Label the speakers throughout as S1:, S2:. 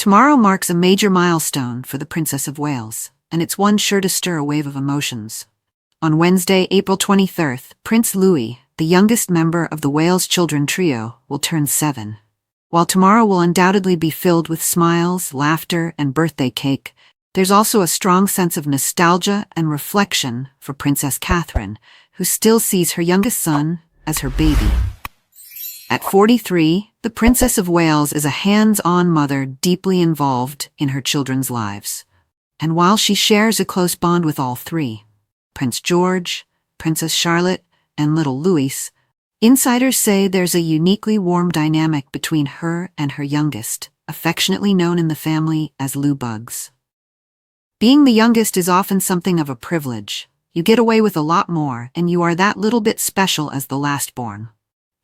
S1: Tomorrow marks a major milestone for the Princess of Wales, and it's one sure to stir a wave of emotions. On Wednesday, April 23rd, Prince Louis, the youngest member of the Wales Children Trio, will turn 7. While tomorrow will undoubtedly be filled with smiles, laughter, and birthday cake, there's also a strong sense of nostalgia and reflection for Princess Catherine, who still sees her youngest son as her baby. At 43, the Princess of Wales is a hands-on mother deeply involved in her children's lives. And while she shares a close bond with all three, Prince George, Princess Charlotte, and little Louis, insiders say there's a uniquely warm dynamic between her and her youngest, affectionately known in the family as Lou Bugs. Being the youngest is often something of a privilege. You get away with a lot more, and you are that little bit special as the last-born.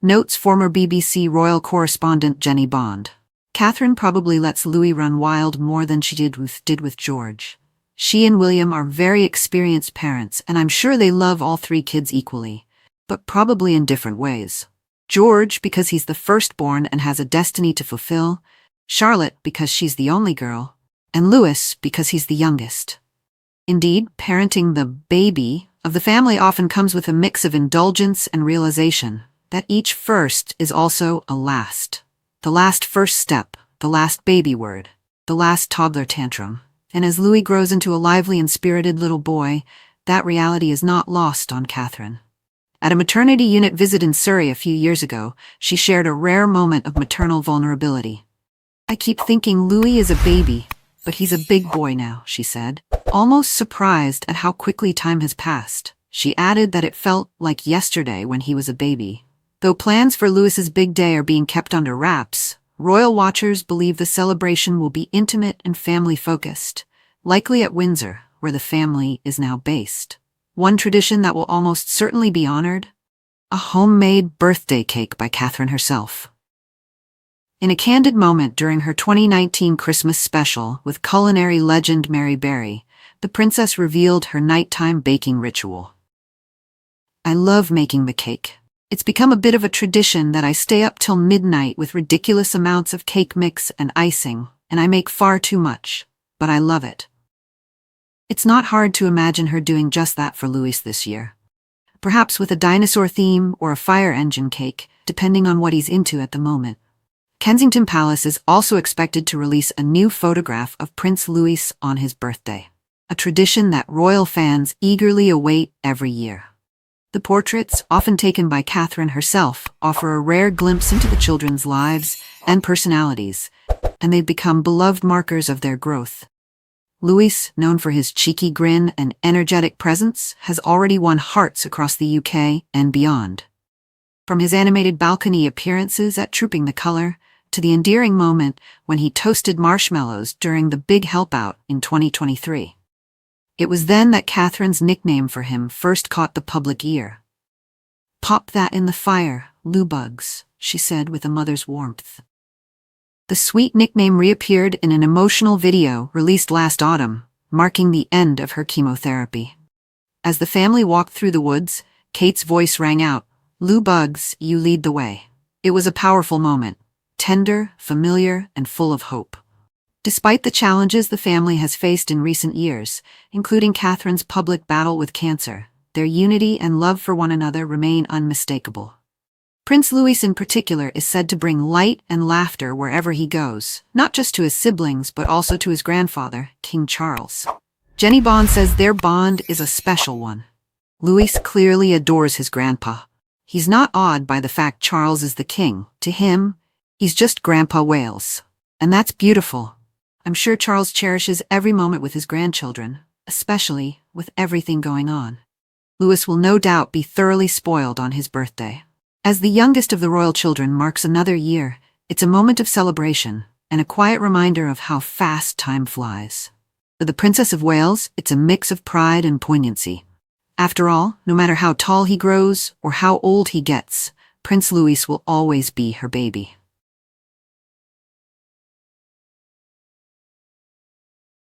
S1: Notes former BBC royal correspondent Jenny Bond. Catherine probably lets Louis run wild more than she did with George. She and William are very experienced parents, and I'm sure they love all three kids equally, but probably in different ways. George because he's the firstborn and has a destiny to fulfill, Charlotte because she's the only girl, and Louis because he's the youngest. Indeed, parenting the baby of the family often comes with a mix of indulgence and realization that each first is also a last. The last first step, the last baby word, the last toddler tantrum. And as Louis grows into a lively and spirited little boy, that reality is not lost on Catherine. At a maternity unit visit in Surrey a few years ago, she shared a rare moment of maternal vulnerability. "I keep thinking Louis is a baby, but he's a big boy now," she said, almost surprised at how quickly time has passed. She added that it felt like yesterday when he was a baby. Though plans for Louis's big day are being kept under wraps, royal watchers believe the celebration will be intimate and family-focused, likely at Windsor, where the family is now based. One tradition that will almost certainly be honored? A homemade birthday cake by Catherine herself. In a candid moment during her 2019 Christmas special with culinary legend Mary Berry, the princess revealed her nighttime baking ritual. "I love making the cake. It's become a bit of a tradition that I stay up till midnight with ridiculous amounts of cake mix and icing, and I make far too much, but I love it." It's not hard to imagine her doing just that for Louis this year. Perhaps with a dinosaur theme or a fire engine cake, depending on what he's into at the moment. Kensington Palace is also expected to release a new photograph of Prince Louis on his birthday, a tradition that royal fans eagerly await every year. The portraits, often taken by Catherine herself, offer a rare glimpse into the children's lives and personalities, and they've become beloved markers of their growth. Louis, known for his cheeky grin and energetic presence, has already won hearts across the UK and beyond. From his animated balcony appearances at Trooping the Colour, to the endearing moment when he toasted marshmallows during the Big Help Out in 2023. It was then that Catherine's nickname for him first caught the public ear. "Pop that in the fire, Lou Bugs," she said with a mother's warmth. The sweet nickname reappeared in an emotional video released last autumn, marking the end of her chemotherapy. As the family walked through the woods, Kate's voice rang out, "Lou Bugs, you lead the way." It was a powerful moment, tender, familiar, and full of hope. Despite the challenges the family has faced in recent years, including Catherine's public battle with cancer, their unity and love for one another remain unmistakable. Prince Louis in particular is said to bring light and laughter wherever he goes, not just to his siblings but also to his grandfather, King Charles. Jenny Bond says their bond is a special one. Louis clearly adores his grandpa. He's not awed by the fact Charles is the king. To him, he's just Grandpa Wales. And that's beautiful. I'm sure Charles cherishes every moment with his grandchildren, especially with everything going on. Louis will no doubt be thoroughly spoiled on his birthday. As the youngest of the royal children marks another year, it's a moment of celebration and a quiet reminder of how fast time flies. For the Princess of Wales, it's a mix of pride and poignancy. After all, no matter how tall he grows or how old he gets, Prince Louis will always be her baby.